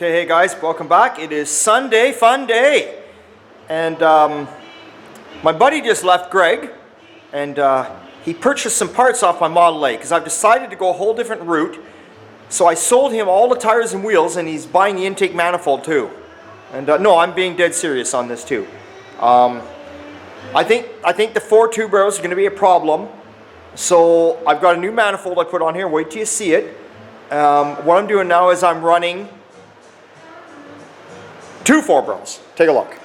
Okay, hey guys, welcome back. It is Sunday, fun day. And my buddy just left, Greg, and he purchased some parts off my Model A because I've decided to go a whole different route. So I sold him all the tires and wheels, and he's buying the intake manifold too. And no, I'm being dead serious on this too. I think the 4 tube barrels are going to be a problem. So I've got a new manifold I put on here. Wait till you see it. What I'm doing now is I'm running 2 4 barrels. Take a look.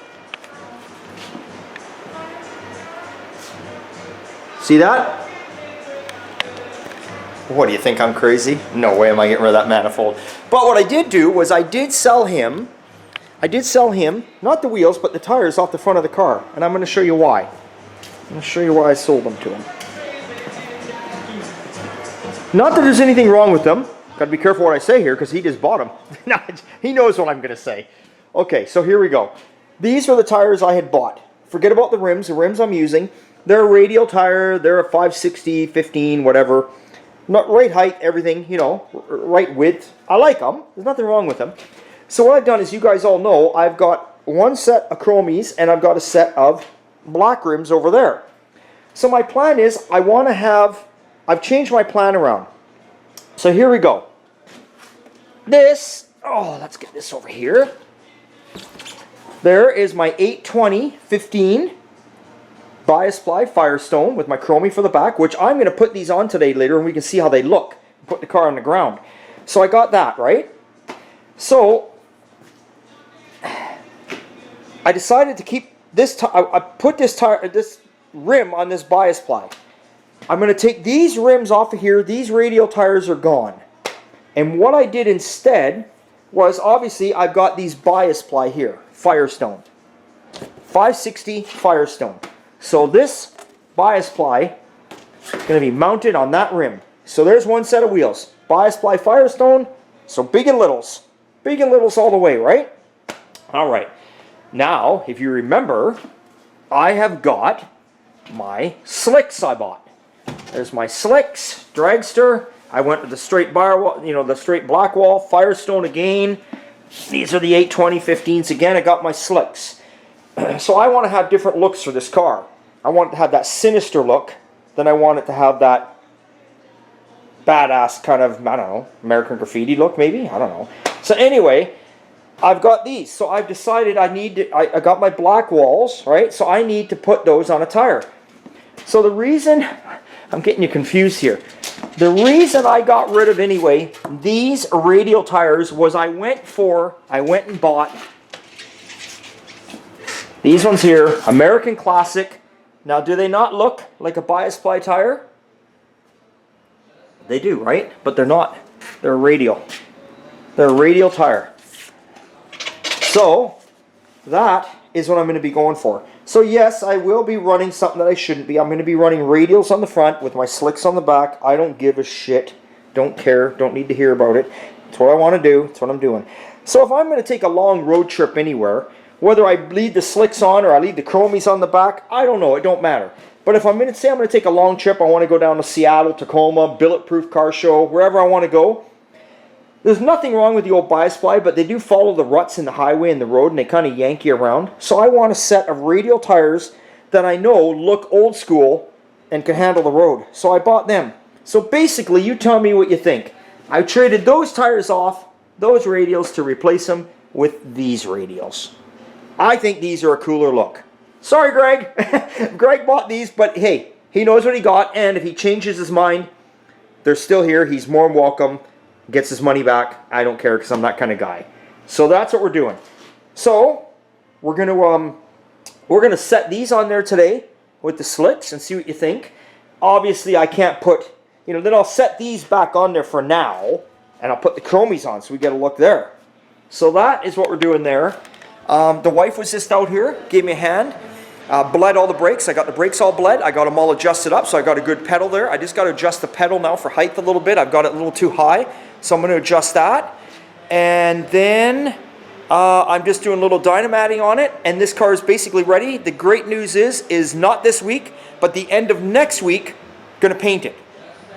See that? What do you think, I'm crazy? No way am I getting rid of that manifold. But what I did do was I did sell him, not the wheels, but the tires off the front of the car. And I'm going to show you why. I'm going to show you why I sold them to him. Not that there's anything wrong with them. Got to be careful what I say here because he just bought them. He knows what I'm going to say. Okay, so here we go. These are the tires I had bought. Forget about the rims I'm using. They're a radial tire, they're a 560, 15, whatever. Not right height, everything, you know, right width. I like them, there's nothing wrong with them. So what I've done is, you guys all know, I've got one set of chromies and I've got a set of black rims over there. So my plan is, I've changed my plan around. So here we go. Let's get this over here. There is my 820-15 bias ply Firestone with my chromie for the back, which I'm going to put these on today later and we can see how they look. Put the car on the ground. So I got that, right? So I decided to keep this, I put this rim on this bias ply. I'm going to take these rims off of here. These radial tires are gone. And what I did instead was, obviously, I've got these bias ply here. Firestone. 560 Firestone. So this bias ply is going to be mounted on that rim. So there's one set of wheels. Bias ply Firestone. So big and littles. Big and littles all the way, right? Alright. Now, if you remember, I have got my slicks I bought. There's my slicks, dragster. I went with the straight bar wall, you know, the straight black wall, Firestone again. These are the 820-15s again. I got my slicks. So I want to have different looks for this car. I want it to have that sinister look. Then I want it to have that badass kind of, I don't know, American Graffiti look maybe? I don't know. So anyway, I've got these. So I've decided I got my black walls, right? So I need to put those on a tire. So the reason, I'm getting you confused here. The reason I got rid of, anyway, these radial tires was I went and bought these ones here, American Classic. Now, do they not look like a bias ply tire? They do, right? But they're not. They're radial. They're a radial tire. So, that is what I'm going to be going for. So yes, I will be running something that I shouldn't be. I'm going to be running radials on the front with my slicks on the back. I don't give a shit. Don't care. Don't need to hear about it. It's what I want to do. It's what I'm doing. So if I'm going to take a long road trip anywhere, whether I leave the slicks on or I leave the chromies on the back, I don't know. It don't matter. But if I'm going to take a long trip, I want to go down to Seattle, Tacoma, Bulletproof Car Show, wherever I want to go. There's nothing wrong with the old bias ply, but they do follow the ruts in the highway and the road, and they kind of yank you around. So I want a set of radial tires that I know look old school and can handle the road. So I bought them. So basically, you tell me what you think. I traded those tires off, those radials, to replace them with these radials. I think these are a cooler look. Sorry, Greg. Greg bought these, but hey, he knows what he got, and if he changes his mind, they're still here. He's more welcome. Gets his money back. I don't care because I'm that kind of guy. So that's what we're doing. So we're gonna set these on there today with the slicks and see what you think. Obviously, I can't put, you know, then I'll set these back on there for now, and I'll put the chromies on so we get a look there. So that is what we're doing there. The wife was just out here, gave me a hand. Bled all the brakes. I got the brakes all bled. I got them all adjusted up, so I got a good pedal there. I just got to adjust the pedal now for height a little bit. I've got it a little too high, so I'm going to adjust that. And then I'm just doing a little dynamatting on it, and this car is basically ready. The great news is not this week, but the end of next week, going to paint it.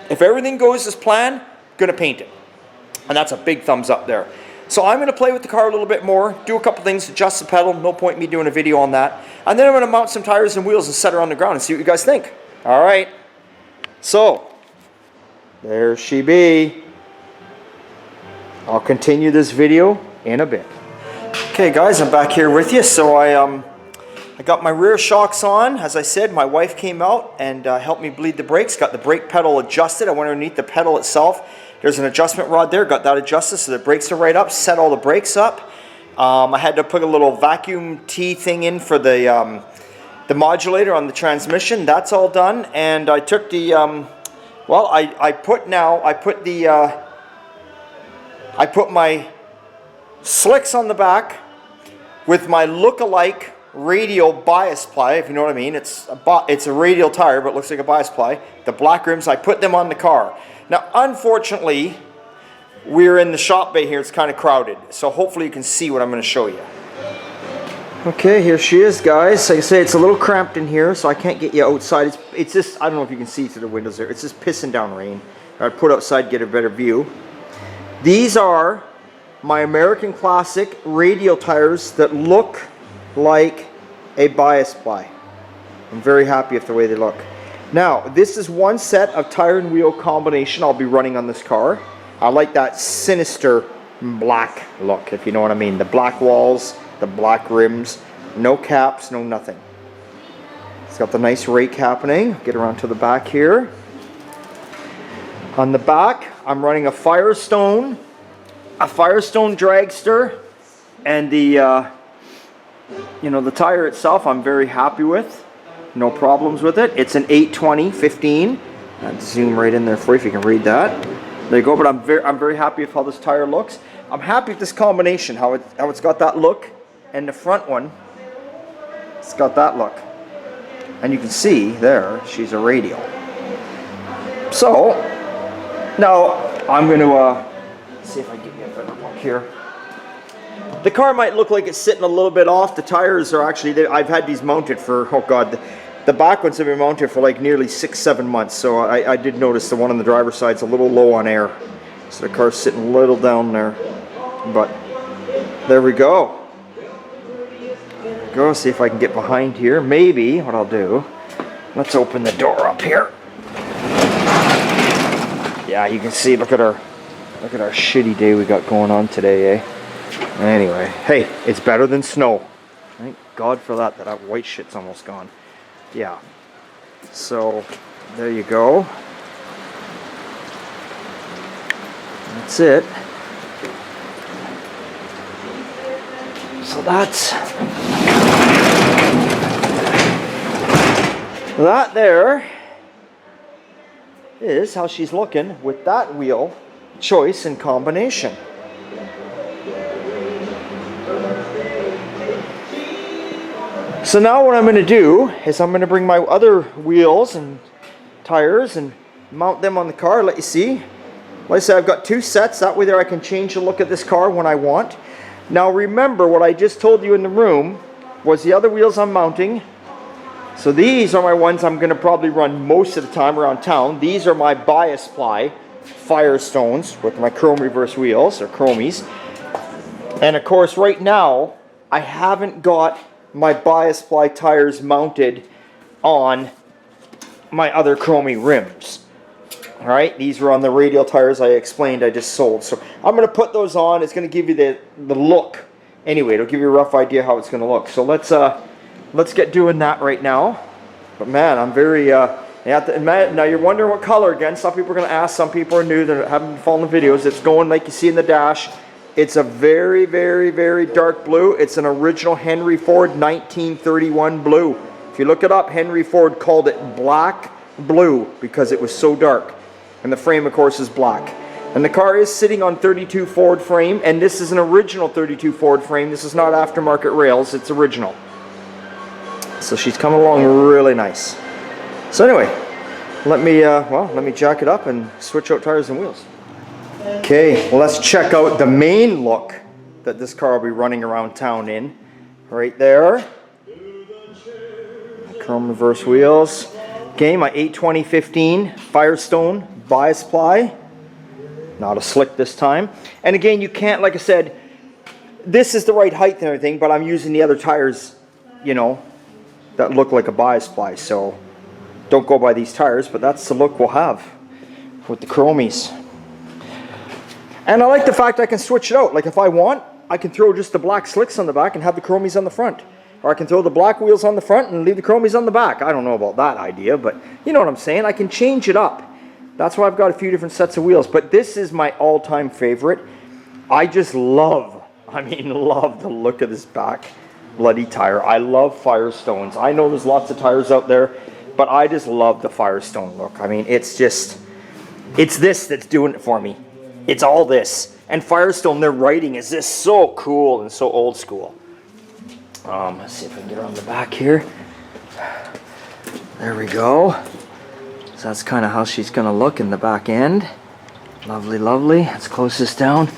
If everything goes as planned, going to paint it. And that's a big thumbs up there. So I'm going to play with the car a little bit more, do a couple things, adjust the pedal, no point in me doing a video on that. And then I'm going to mount some tires and wheels and set her on the ground and see what you guys think. Alright, so there she be. I'll continue this video in a bit. Okay guys, I'm back here with you. So I got my rear shocks on. As I said, my wife came out and helped me bleed the brakes. Got the brake pedal adjusted. I went underneath the pedal itself. There's an adjustment rod there. Got that adjusted so the brakes are right up. Set all the brakes up. I had to put a little vacuum T thing in for the modulator on the transmission. That's all done. And I took the I put my slicks on the back with my look-alike radial bias ply, if you know what I mean. It's a radial tire, but it looks like a bias ply. The black rims, I put them on the car. Now, unfortunately, we're in the shop bay here. It's kind of crowded, so hopefully you can see what I'm going to show you. Okay, here she is, guys. Like I say, it's a little cramped in here, so I can't get you outside. It's just, I don't know if you can see through the windows there. It's just pissing down rain. I'd put outside, get a better view. These are my American Classic radial tires that look like a bias ply. I'm very happy with the way they look. Now, this is one set of tire and wheel combination I'll be running on this car. I like that sinister black look, if you know what I mean. The black walls, the black rims, no caps, no nothing. It's got the nice rake happening. Get around to the back here. On the back, I'm running a Firestone dragster, and the the tire itself I'm very happy with. No problems with it. It's an 820/15. I'll zoom right in there for you if you can read that. There you go. But I'm very happy with how this tire looks. I'm happy with this combination, how it's got that look, and the front one, it's got that look. And you can see there, she's a radial. So now I'm going to see if I can get you a better look here. The car might look like it's sitting a little bit off. The tires are actually, I've had these mounted for, oh God, the back ones have been mounted for like nearly 6-7 months. So I did notice the one on the driver's side's a little low on air. So the car's sitting a little down there. But there we go. Go see if I can get behind here. Maybe what I'll do, let's open the door up here. Yeah, you can see, look at our shitty day we got going on today, eh? Anyway, hey, it's better than snow. Thank God for that white shit's almost gone. Yeah. So, there you go. That's it. So that there is how she's looking with that wheel choice and combination. So now what I'm going to do is I'm going to bring my other wheels and tires and mount them on the car, let you see. Like I said, I've got 2 sets, that way there I can change the look of this car when I want. Now remember what I just told you in the room was the other wheels I'm mounting. So these are my ones I'm going to probably run most of the time around town. These are my bias ply Firestones with my chrome reverse wheels, or chromies. And of course right now I haven't got my bias ply tires mounted on my other chromey rims. Alright, these were on the radial tires I explained I just sold. So I'm going to put those on. It's going to give you the look. Anyway, it'll give you a rough idea how it's going to look. So let's get doing that right now. But man, I'm very now you're wondering what color again. Some people are going to ask. Some people are new that haven't been following the videos. It's going like you see in the dash. It's a very, very, very dark blue. It's an original Henry Ford 1931 blue. If you look it up, Henry Ford called it black blue because it was so dark. And the frame, of course, is black. And the car is sitting on 32 Ford frame, and this is an original 32 Ford frame. This is not aftermarket rails, it's original. So she's coming along really nice. So anyway, let me jack it up and switch out tires and wheels. Okay, well, let's check out the main look that this car will be running around town in. Right there. Chrome reverse wheels. Okay, my 820/15 Firestone bias ply. Not a slick this time. And again, you can't, like I said, this is the right height and everything, but I'm using the other tires, you know, that look like a bias ply. So don't go by these tires, but that's the look we'll have with the chromies. And I like the fact I can switch it out. Like if I want, I can throw just the black slicks on the back and have the chromies on the front. Or I can throw the black wheels on the front and leave the chromies on the back. I don't know about that idea, but you know what I'm saying. I can change it up. That's why I've got a few different sets of wheels. But this is my all-time favorite. I just love, love the look of this back bloody tire. I love Firestones. I know there's lots of tires out there, but I just love the Firestone look. I mean, it's just, it's this that's doing it for me. It's all this. And Firestone, their writing is just so cool and so old school. Let's see if I can get around the back here. There we go. So that's kind of how she's going to look in the back end. Lovely, lovely. Let's close this down.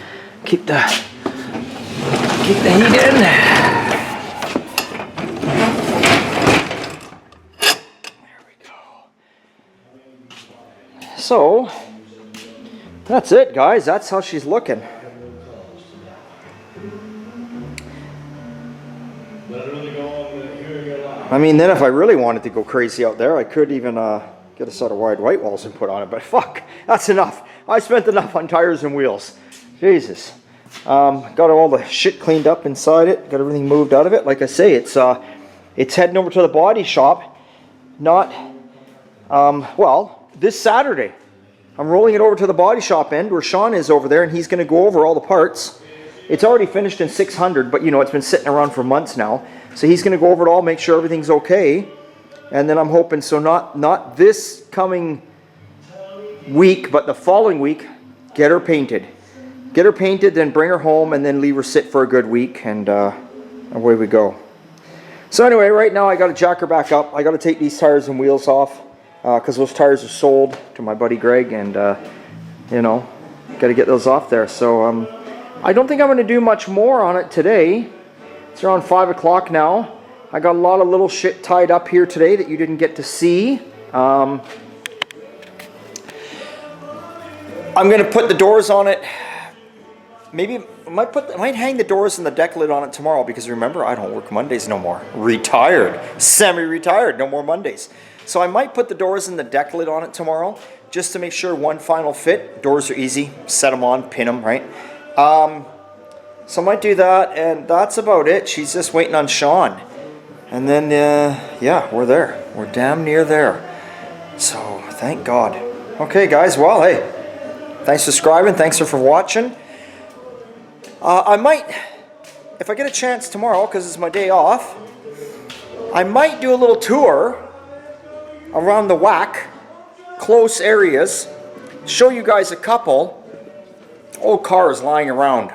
Keep the heat in. There we go. So that's it, guys. That's how she's looking. I mean, then if I really wanted to go crazy out there, I could even get a set of wide white walls and put on it. But fuck, that's enough. I spent enough on tires and wheels. Jesus. Got all the shit cleaned up inside it. Got everything moved out of it. Like I say, it's heading over to the body shop. Not, well, this Saturday. I'm rolling it over to the body shop end where Sean is over there, and he's going to go over all the parts. It's already finished in 600, but you know, it's been sitting around for months now. So he's going to go over it all, make sure everything's okay. And then I'm hoping, so not this coming week, but the following week, get her painted. Get her painted, then bring her home, and then leave her sit for a good week, and away we go. So anyway, right now I got to jack her back up. I got to take these tires and wheels off, because those tires are sold to my buddy Greg, and you know, got to get those off there. So I don't think I'm going to do much more on it today. It's around 5 o'clock now. I got a lot of little shit tied up here today that you didn't get to see. I'm going to put the doors on it. Maybe I might hang the doors and the deck lid on it tomorrow, because remember, I don't work Mondays no more. Retired. Semi-retired. No more Mondays. So I might put the doors and the deck lid on it tomorrow, just to make sure one final fit. Doors are easy. Set them on, pin them, right? So I might do that, and that's about it. She's just waiting on Sean. And then, yeah, we're there. We're damn near there. So, thank God. Okay, guys, well, hey, thanks for subscribing. Thanks for watching. I might, if I get a chance tomorrow, because it's my day off, I might do a little tour around the whack, close areas, show you guys a couple old cars lying around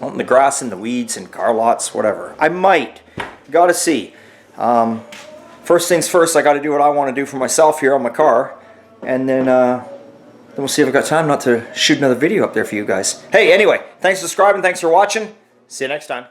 out in the grass and the weeds and car lots, whatever. I might. Gotta see. First things first, I gotta do what I want to do for myself here on my car, and then we'll see if I've got time not to shoot another video up there for you guys. Hey, anyway, thanks for subscribing, thanks for watching. See you next time.